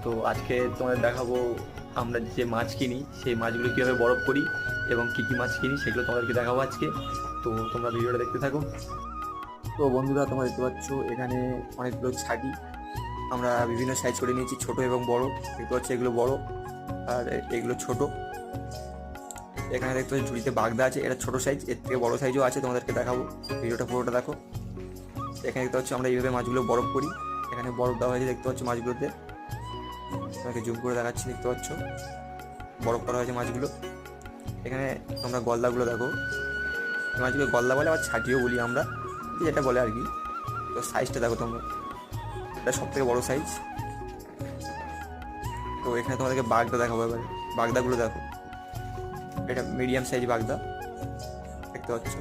তো আজকে তোমাদের দেখাবো আমরা যে মাছ কিনি সেই মাছগুলো কীভাবে বরফ করি এবং কী কী মাছ কিনি সেগুলো তোমাদেরকে দেখাবো আজকে। তো তোমরা ভিডিওটা দেখতে থাকো। তো বন্ধুরা, তোমরা দেখতে পাচ্ছ এখানে অনেকগুলো ছাটি আমরা বিভিন্ন সাইজ করে নিয়েছি, ছোট এবং বড়। দেখতে পাচ্ছ এগুলো বড় আর এগুলো ছোট। এখানে দেখতে পাচ্ছি ঝুড়িতে বাগদা আছে, এটা ছোট সাইজ, এর থেকে বড় সাইজও আছে, তোমাদেরকে দেখাবো। ভিডিওটা পুরোটা দেখো। এখানে দেখতে পাচ্ছ আমরা এইভাবে মাছগুলো বরফ করি। এখানে বরফ দেওয়া হয়েছে, দেখতে পাচ্ছ মাছগুলোতে। তোমাকে জুম করে দেখাচ্ছি, দেখতে পাচ্ছ বরফ করা হয়েছে মাছগুলো। এখানে তোমরা গলদাগুলো দেখো, এই মাছগুলো গলদা বলে, আবার ছাটিও বলি আমরা, যেটা বলে আর কি। তো সাইজটা দেখো তোমরা, এটা সব থেকে বড়ো সাইজ। তো এখানে তোমাদেরকে বাগদা দেখাবো এবারে। বাগদাগুলো দেখো, এটা মিডিয়াম সাইজ বাগদা, দেখতে পাচ্ছ।